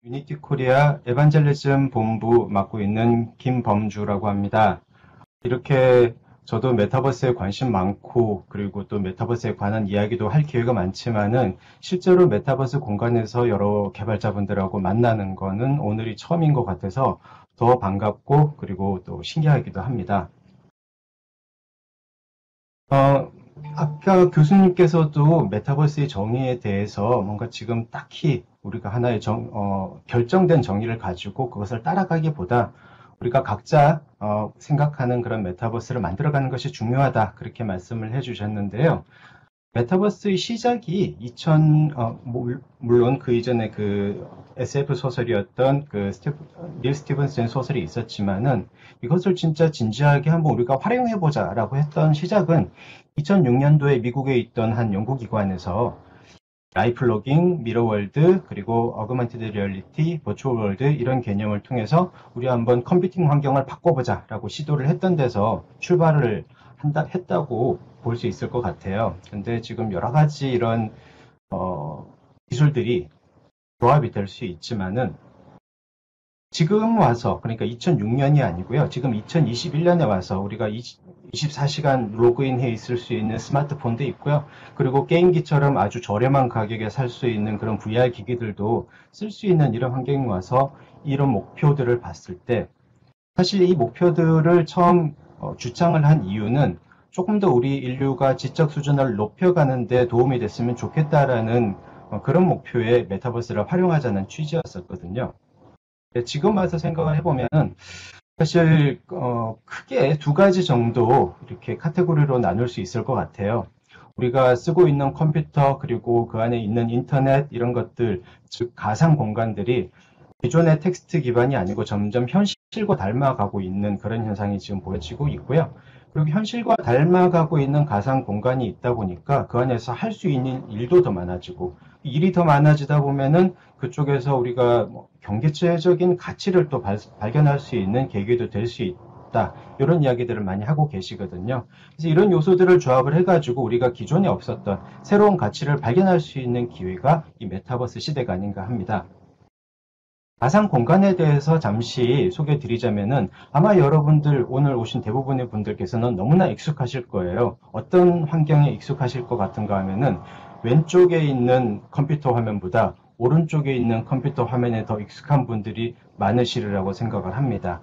유니티 코리아 에반젤리즘 본부 맡고 있는 김범주라고 합니다. 이렇게 저도 메타버스에 관심 많고 그리고 또 메타버스에 관한 이야기도 할 기회가 많지만은 실제로 메타버스 공간에서 여러 개발자분들하고 만나는 거는 오늘이 처음인 것 같아서 더 반갑고 그리고 또 신기하기도 합니다. 어, 아까 교수님께서도 메타버스의 정의에 대해서 뭔가 지금 딱히 우리가 하나의 결정된 정의를 가지고 그것을 따라가기보다 우리가 각자 생각하는 그런 메타버스를 만들어가는 것이 중요하다. 그렇게 말씀을 해주셨는데요. 메타버스의 시작이 물론 그 이전에 그 SF 소설이었던 닐 스티븐슨 소설이 있었지만은 이것을 진짜 진지하게 한번 우리가 활용해보자라고 했던 시작은 2006년도에 미국에 있던 한 연구기관에서 라이프 로깅, 미러월드, 그리고 어그먼티드 리얼리티, 버추얼 월드 이런 개념을 통해서 우리 한번 컴퓨팅 환경을 바꿔보자라고 시도를 했던 데서 출발을 했다고 볼 수 있을 것 같아요. 근데 지금 여러 가지 이런 기술들이 조합이 될 수 있지만은 지금 와서, 그러니까 2006년이 아니고요. 지금 2021년에 와서 우리가 24시간 로그인해 있을 수 있는 스마트폰도 있고요. 그리고 게임기처럼 아주 저렴한 가격에 살 수 있는 그런 VR 기기들도 쓸 수 있는 이런 환경이 와서 이런 목표들을 봤을 때 사실 이 목표들을 처음 주창을 한 이유는 조금 더 우리 인류가 지적 수준을 높여가는 데 도움이 됐으면 좋겠다라는 그런 목표의 메타버스를 활용하자는 취지였었거든요. 지금 와서 생각을 해보면은 사실 크게 두 가지 정도 이렇게 카테고리로 나눌 수 있을 것 같아요. 우리가 쓰고 있는 컴퓨터 그리고 그 안에 있는 인터넷 이런 것들, 즉 가상 공간들이 기존의 텍스트 기반이 아니고 점점 현실과 닮아가고 있는 그런 현상이 지금 보여지고 있고요. 그리고 현실과 닮아가고 있는 가상 공간이 있다 보니까 그 안에서 할 수 있는 일도 더 많아지고 일이 더 많아지다 보면은 그쪽에서 우리가 경제적인 가치를 또 발견할 수 있는 계기도 될 수 있다. 이런 이야기들을 많이 하고 계시거든요. 그래서 이런 요소들을 조합을 해가지고 우리가 기존에 없었던 새로운 가치를 발견할 수 있는 기회가 이 메타버스 시대가 아닌가 합니다. 가상 공간에 대해서 잠시 소개해 드리자면은 아마 여러분들 오늘 오신 대부분의 분들께서는 너무나 익숙하실 거예요. 어떤 환경에 익숙하실 것 같은가 하면은 왼쪽에 있는 컴퓨터 화면보다 오른쪽에 있는 컴퓨터 화면에 더 익숙한 분들이 많으시리라고 생각을 합니다.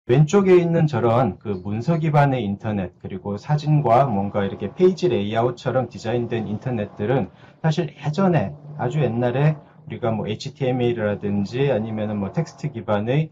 왼쪽에 있는 저런 그 문서 기반의 인터넷 그리고 사진과 뭔가 이렇게 페이지 레이아웃처럼 디자인된 인터넷들은 사실 예전에 아주 옛날에 우리가 뭐 HTML이라든지 아니면은 뭐 텍스트 기반의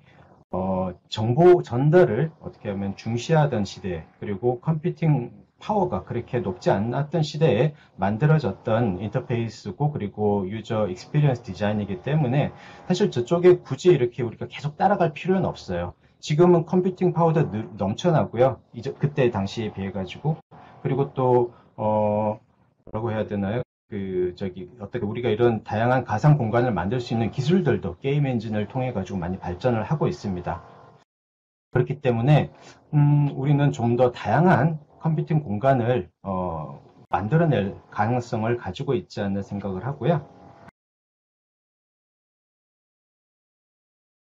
정보 전달을 어떻게 하면 중시하던 시대 그리고 컴퓨팅 파워가 그렇게 높지 않았던 시대에 만들어졌던 인터페이스고 그리고 유저 익스피리언스 디자인이기 때문에 사실 저쪽에 굳이 이렇게 우리가 계속 따라갈 필요는 없어요. 지금은 컴퓨팅 파워도 넘쳐나고요. 이제 그때 당시에 비해 가지고 그리고 또 뭐라고 해야 되나요? 어떻게 우리가 이런 다양한 가상 공간을 만들 수 있는 기술들도 게임 엔진을 통해 가지고 많이 발전을 하고 있습니다. 그렇기 때문에 우리는 좀 더 다양한 컴퓨팅 공간을 만들어낼 가능성을 가지고 있지 않나 생각을 하고요.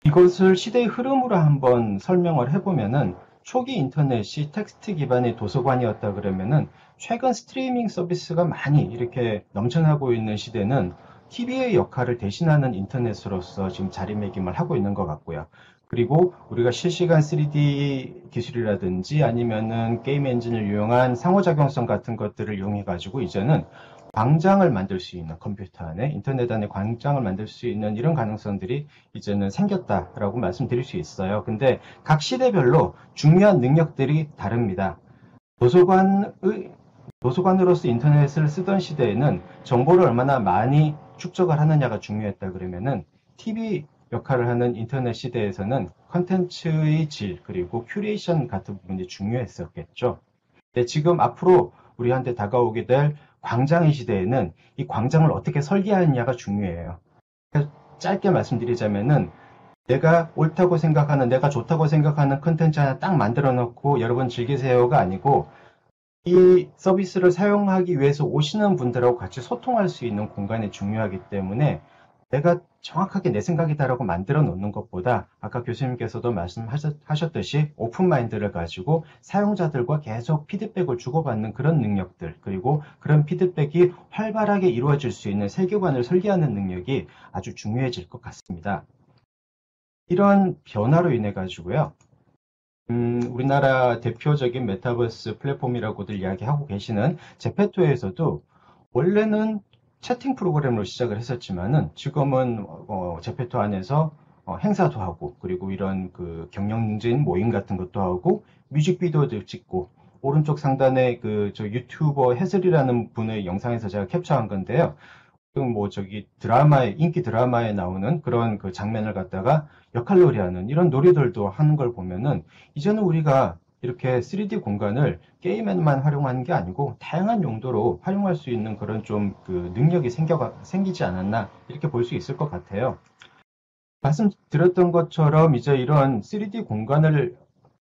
이것을 시대의 흐름으로 한번 설명을 해보면은 초기 인터넷이 텍스트 기반의 도서관이었다 그러면은 최근 스트리밍 서비스가 많이 이렇게 넘쳐나고 있는 시대는 TV의 역할을 대신하는 인터넷으로서 지금 자리매김을 하고 있는 것 같고요. 그리고 우리가 실시간 3D 기술이라든지 아니면은 게임 엔진을 이용한 상호작용성 같은 것들을 이용해 가지고 이제는 광장을 만들 수 있는 컴퓨터 안에 인터넷 안에 광장을 만들 수 있는 이런 가능성들이 이제는 생겼다라고 말씀드릴 수 있어요. 근데 각 시대별로 중요한 능력들이 다릅니다. 도서관으로서 인터넷을 쓰던 시대에는 정보를 얼마나 많이 축적을 하느냐가 중요했다 그러면은 TV 역할을 하는 인터넷 시대에서는 컨텐츠의 질 그리고 큐레이션 같은 부분이 중요했었겠죠. 근데 지금 앞으로 우리한테 다가오게 될 광장의 시대에는 이 광장을 어떻게 설계하느냐가 중요해요. 짧게 말씀드리자면은 내가 옳다고 생각하는, 내가 좋다고 생각하는 컨텐츠 하나 딱 만들어 놓고 여러분 즐기세요가 아니고 이 서비스를 사용하기 위해서 오시는 분들하고 같이 소통할 수 있는 공간이 중요하기 때문에 내가 정확하게 내 생각이다라고 만들어 놓는 것보다 아까 교수님께서도 말씀하셨듯이 오픈 마인드를 가지고 사용자들과 계속 피드백을 주고받는 그런 능력들, 그리고 그런 피드백이 활발하게 이루어질 수 있는 세계관을 설계하는 능력이 아주 중요해질 것 같습니다. 이런 변화로 인해 가지고요. 우리나라 대표적인 메타버스 플랫폼이라고들 이야기하고 계시는 제페토에서도 원래는 채팅 프로그램으로 시작을 했었지만은 지금은 제페토 안에서 행사도 하고, 그리고 이런 그 경영진 모임 같은 것도 하고, 뮤직비디오도 찍고, 오른쪽 상단에 그 저 유튜버 해슬이라는 분의 영상에서 제가 캡처한 건데요. 뭐 저기 드라마에, 인기 드라마에 나오는 그런 그 장면을 갖다가 역할놀이하는 이런 놀이들도 하는 걸 보면은, 이제는 우리가 이렇게 3D 공간을 게임에만 활용하는 게 아니고 다양한 용도로 활용할 수 있는 그런 좀 그 능력이 생기지 않았나, 이렇게 볼 수 있을 것 같아요. 말씀드렸던 것처럼 이제 이런 3D 공간을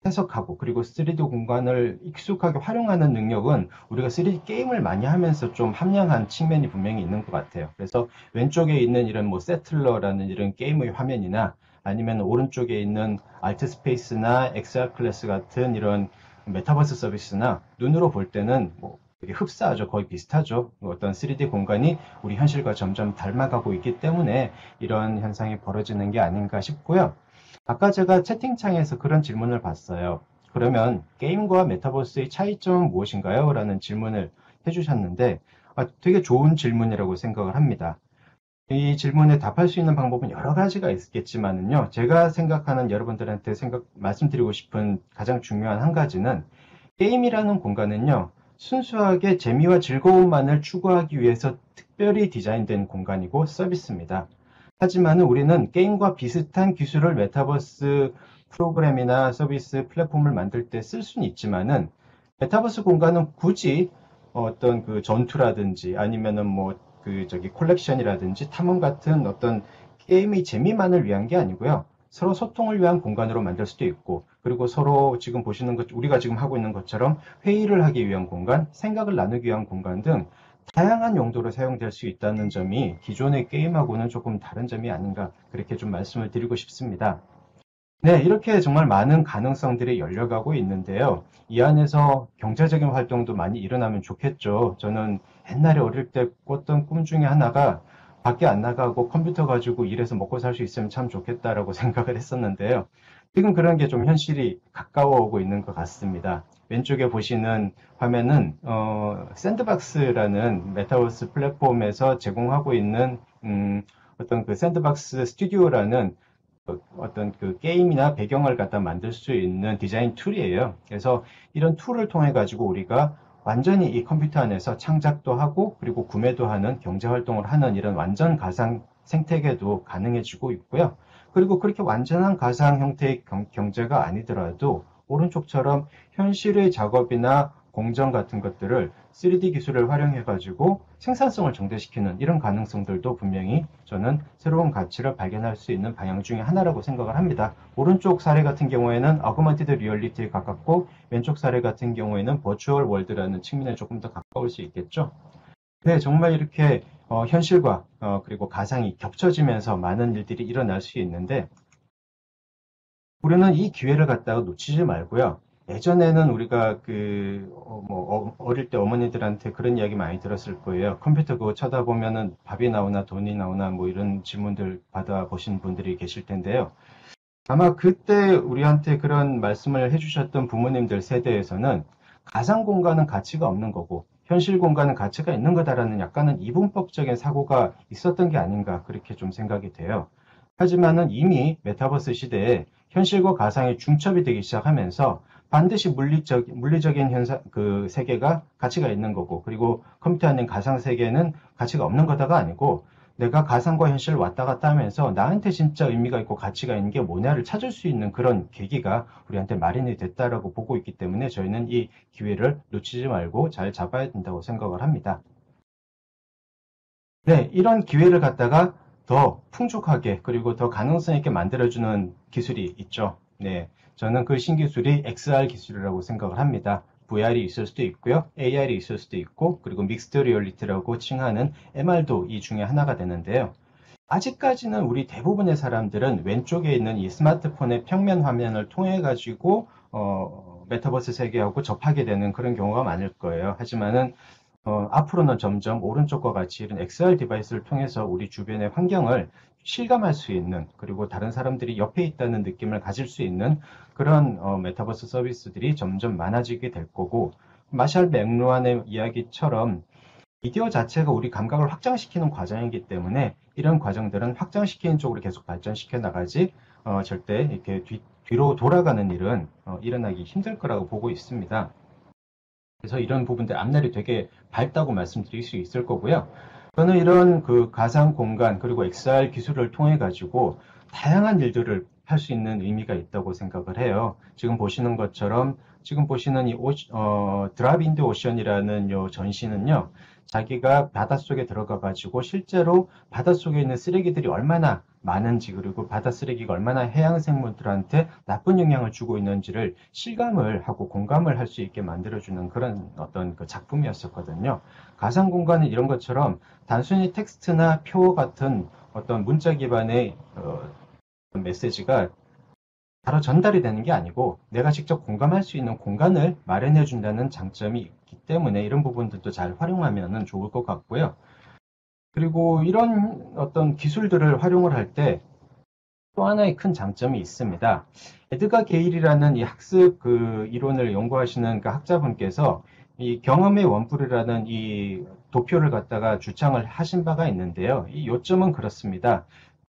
해석하고, 그리고 3D 공간을 익숙하게 활용하는 능력은 우리가 3D 게임을 많이 하면서 좀 함량한 측면이 분명히 있는 것 같아요. 그래서 왼쪽에 있는 이런 뭐 세틀러라는 이런 게임의 화면이나, 아니면 오른쪽에 있는 알트 스페이스나 XR 클래스 같은 이런 메타버스 서비스나, 눈으로 볼 때는 뭐 되게 흡사하죠. 거의 비슷하죠. 어떤 3D 공간이 우리 현실과 점점 닮아가고 있기 때문에 이런 현상이 벌어지는 게 아닌가 싶고요. 아까 제가 채팅창에서 그런 질문을 봤어요. 그러면 게임과 메타버스의 차이점은 무엇인가요? 라는 질문을 해주셨는데, 되게 좋은 질문이라고 생각을 합니다. 이 질문에 답할 수 있는 방법은 여러 가지가 있겠지만은요, 제가 생각하는, 여러분들한테 말씀드리고 싶은 가장 중요한 한 가지는, 게임이라는 공간은요, 순수하게 재미와 즐거움만을 추구하기 위해서 특별히 디자인된 공간이고 서비스입니다. 하지만 우리는 게임과 비슷한 기술을 메타버스 프로그램이나 서비스 플랫폼을 만들 때 쓸 수는 있지만은, 메타버스 공간은 굳이 어떤 그 전투라든지, 아니면은 뭐 그 저기 콜렉션이라든지 탐험 같은 어떤 게임의 재미만을 위한 게 아니고요. 서로 소통을 위한 공간으로 만들 수도 있고, 그리고 서로 지금 보시는 것, 우리가 지금 하고 있는 것처럼 회의를 하기 위한 공간, 생각을 나누기 위한 공간 등 다양한 용도로 사용될 수 있다는 점이 기존의 게임하고는 조금 다른 점이 아닌가, 그렇게 좀 말씀을 드리고 싶습니다. 네, 이렇게 정말 많은 가능성들이 열려가고 있는데요. 이 안에서 경제적인 활동도 많이 일어나면 좋겠죠. 저는 옛날에 어릴 때 꿨던 꿈 중에 하나가 밖에 안 나가고 컴퓨터 가지고 일해서 먹고 살 수 있으면 참 좋겠다라고 생각을 했었는데요. 지금 그런 게 좀 현실이 가까워 오고 있는 것 같습니다. 왼쪽에 보시는 화면은 샌드박스라는 메타버스 플랫폼에서 제공하고 있는 어떤 그 샌드박스 스튜디오라는 어떤 그 게임이나 배경을 갖다 만들 수 있는 디자인 툴이에요. 그래서 이런 툴을 통해 가지고 우리가 완전히 이 컴퓨터 안에서 창작도 하고, 그리고 구매도 하는, 경제 활동을 하는 이런 완전 가상 생태계도 가능해지고 있고요. 그리고 그렇게 완전한 가상 형태의 경제가 아니더라도 오른쪽처럼 현실의 작업이나 공정 같은 것들을 3D 기술을 활용해 가지고 생산성을 증대시키는 이런 가능성들도 분명히 저는 새로운 가치를 발견할 수 있는 방향 중에 하나라고 생각을 합니다. 오른쪽 사례 같은 경우에는 어그먼티드 리얼리티에 가깝고, 왼쪽 사례 같은 경우에는 버추얼 월드라는 측면에 조금 더 가까울 수 있겠죠. 네, 정말 이렇게 현실과 그리고 가상이 겹쳐지면서 많은 일들이 일어날 수 있는데, 우리는 이 기회를 갖다가 놓치지 말고요. 예전에는 우리가 어릴 때 어머니들한테 그런 이야기 많이 들었을 거예요. 컴퓨터 그거 쳐다보면은 밥이 나오나 돈이 나오나 뭐 이런 질문들 받아보신 분들이 계실 텐데요. 아마 그때 우리한테 그런 말씀을 해주셨던 부모님들 세대에서는 가상 공간은 가치가 없는 거고 현실 공간은 가치가 있는 거다라는 약간은 이분법적인 사고가 있었던 게 아닌가, 그렇게 좀 생각이 돼요. 하지만은 이미 메타버스 시대에 현실과 가상이 중첩이 되기 시작하면서 반드시 물리적인 현상, 그 세계가 가치가 있는 거고, 그리고 컴퓨터 안에 가상 세계는 가치가 없는 거다가 아니고, 내가 가상과 현실을 왔다 갔다 하면서 나한테 진짜 의미가 있고 가치가 있는 게 뭐냐를 찾을 수 있는 그런 계기가 우리한테 마련이 됐다라고 보고 있기 때문에 저희는 이 기회를 놓치지 말고 잘 잡아야 된다고 생각을 합니다. 네, 이런 기회를 갖다가 더 풍족하게, 그리고 더 가능성 있게 만들어주는 기술이 있죠. 네, 저는 그 신기술이 XR 기술이라고 생각을 합니다. VR이 있을 수도 있고요, AR이 있을 수도 있고, 그리고 믹스드 리얼리티라고 칭하는 MR도 이 중에 하나가 되는데요. 아직까지는 우리 대부분의 사람들은 왼쪽에 있는 이 스마트폰의 평면 화면을 통해 가지고 메타버스 세계하고 접하게 되는 그런 경우가 많을 거예요. 하지만은 앞으로는 점점 오른쪽과 같이 이런 XR 디바이스를 통해서 우리 주변의 환경을 실감할 수 있는, 그리고 다른 사람들이 옆에 있다는 느낌을 가질 수 있는 그런 메타버스 서비스들이 점점 많아지게 될 거고, 마샬 맥루한의 이야기처럼 미디어 자체가 우리 감각을 확장시키는 과정이기 때문에 이런 과정들은 확장시키는 쪽으로 계속 발전시켜 나가지 절대 이렇게 뒤로 돌아가는 일은 일어나기 힘들 거라고 보고 있습니다. 그래서 이런 부분들 앞날이 되게 밝다고 말씀드릴 수 있을 거고요. 저는 이런 그 가상 공간 그리고 XR 기술을 통해 가지고 다양한 일들을 할 수 있는 의미가 있다고 생각을 해요. 지금 보시는 것처럼 지금 보시는 이 드랍 인드 오션이라는 요 전시는요. 자기가 바닷속에 들어가 가지고 실제로 바닷속에 있는 쓰레기들이 얼마나 많은지, 그리고 바다 쓰레기가 얼마나 해양 생물들한테 나쁜 영향을 주고 있는지를 실감을 하고 공감을 할 수 있게 만들어주는 그런 어떤 그 작품이었었거든요. 가상 공간은 이런 것처럼 단순히 텍스트나 표 같은 어떤 문자 기반의 메시지가 바로 전달이 되는 게 아니고 내가 직접 공감할 수 있는 공간을 마련해 준다는 장점이 있기 때문에 이런 부분들도 잘 활용하면 좋을 것 같고요. 그리고 이런 어떤 기술들을 활용을 할 때 또 하나의 큰 장점이 있습니다. 에드가 게일이라는 이 학습 그 이론을 연구하시는 그 학자분께서 이 경험의 원뿔이라는 이 도표를 갖다가 주창을 하신 바가 있는데요. 이 요점은 그렇습니다.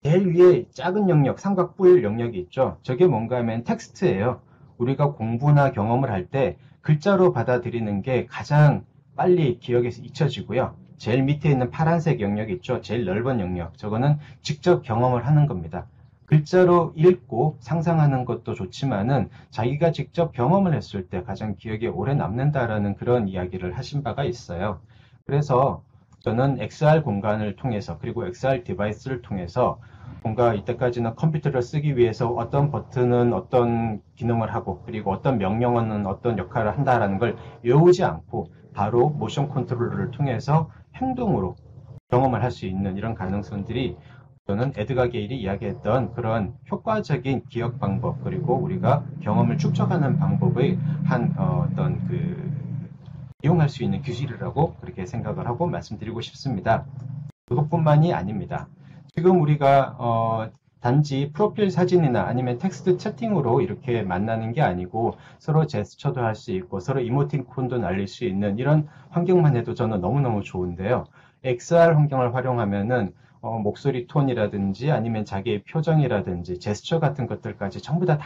제일 위에 작은 영역, 삼각뿔 영역이 있죠. 저게 뭔가 하면 텍스트예요. 우리가 공부나 경험을 할 때 글자로 받아들이는 게 가장 빨리 기억에서 잊혀지고요. 제일 밑에 있는 파란색 영역 있죠. 제일 넓은 영역. 저거는 직접 경험을 하는 겁니다. 글자로 읽고 상상하는 것도 좋지만은 자기가 직접 경험을 했을 때 가장 기억에 오래 남는다라는 그런 이야기를 하신 바가 있어요. 그래서 저는 XR 공간을 통해서 그리고 XR 디바이스를 통해서 뭔가 이때까지는 컴퓨터를 쓰기 위해서 어떤 버튼은 어떤 기능을 하고 그리고 어떤 명령어는 어떤 역할을 한다라는 걸 외우지 않고 바로 모션 컨트롤러를 통해서 행동으로 경험을 할 수 있는 이런 가능성들이 저는 에드가 게일이 이야기했던 그런 효과적인 기억 방법 그리고 우리가 경험을 축적하는 방법의 한 어떤 그 이용할 수 있는 기술이라고 그렇게 생각을 하고 말씀드리고 싶습니다. 그것뿐만이 아닙니다. 지금 우리가 단지 프로필 사진이나 아니면 텍스트 채팅으로 이렇게 만나는 게 아니고 서로 제스처도 할 수 있고 서로 이모티콘도 날릴 수 있는 이런 환경만 해도 저는 너무너무 좋은데요. XR 환경을 활용하면은 목소리 톤이라든지 아니면 자기의 표정이라든지 제스처 같은 것들까지 전부 다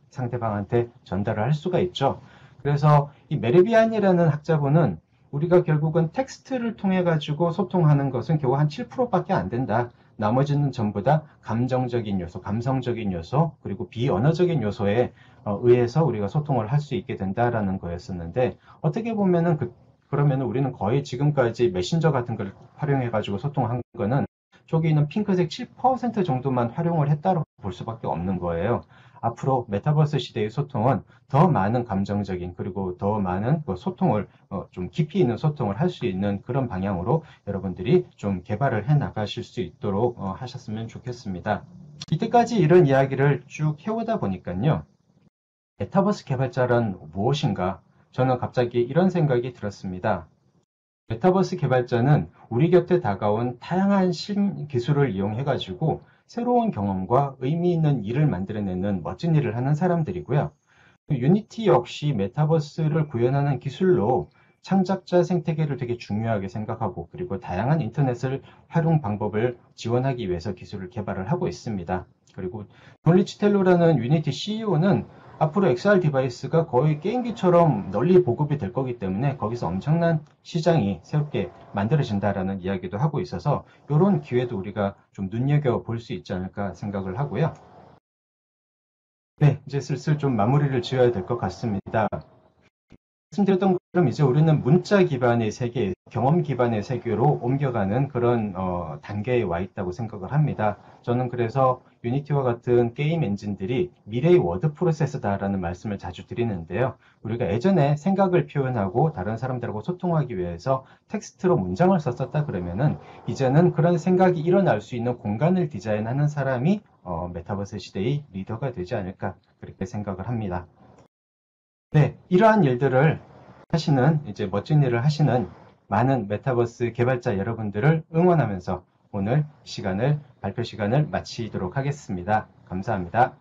상대방한테 전달을 할 수가 있죠. 그래서 이 메르비안이라는 학자분은 우리가 결국은 텍스트를 통해 가지고 소통하는 것은 겨우 한 7%밖에 안 된다. 나머지는 전부 다 감정적인 요소, 감성적인 요소, 그리고 비언어적인 요소에 의해서 우리가 소통을 할 수 있게 된다라는 거였었는데 어떻게 보면은 그러면 우리는 거의 지금까지 메신저 같은 걸 활용해 가지고 소통한 거는 저기 있는 핑크색 7% 정도만 활용을 했다고 볼 수밖에 없는 거예요. 앞으로 메타버스 시대의 소통은 더 많은 감정적인 그리고 더 많은 소통을 좀 깊이 있는 소통을 할 수 있는 그런 방향으로 여러분들이 좀 개발을 해 나가실 수 있도록 하셨으면 좋겠습니다. 이때까지 이런 이야기를 쭉 해오다 보니까요. 메타버스 개발자란 무엇인가? 저는 갑자기 이런 생각이 들었습니다. 메타버스 개발자는 우리 곁에 다가온 다양한 신기술을 이용해가지고 새로운 경험과 의미 있는 일을 만들어내는 멋진 일을 하는 사람들이고요. 유니티 역시 메타버스를 구현하는 기술로 창작자 생태계를 되게 중요하게 생각하고 그리고 다양한 인터넷을 활용 방법을 지원하기 위해서 기술을 개발을 하고 있습니다. 그리고 존 리치텔로라는 유니티 CEO는 앞으로 XR 디바이스가 거의 게임기처럼 널리 보급이 될 거기 때문에 거기서 엄청난 시장이 새롭게 만들어진다라는 이야기도 하고 있어서 이런 기회도 우리가 좀 눈여겨볼 수 있지 않을까 생각을 하고요. 네, 이제 슬슬 좀 마무리를 지어야 될 것 같습니다. 말씀드렸던 것처럼 이제 우리는 문자 기반의 세계에 경험 기반의 세계로 옮겨가는 그런 단계에 와 있다고 생각을 합니다. 저는 그래서 유니티와 같은 게임 엔진들이 미래의 워드 프로세스다라는 말씀을 자주 드리는데요. 우리가 예전에 생각을 표현하고 다른 사람들하고 소통하기 위해서 텍스트로 문장을 썼었다 그러면은 이제는 그런 생각이 일어날 수 있는 공간을 디자인하는 사람이 메타버스 시대의 리더가 되지 않을까 그렇게 생각을 합니다. 네, 이러한 일들을 하시는 이제 멋진 일을 하시는 많은 메타버스 개발자 여러분들을 응원하면서 오늘 발표 시간을 마치도록 하겠습니다. 감사합니다.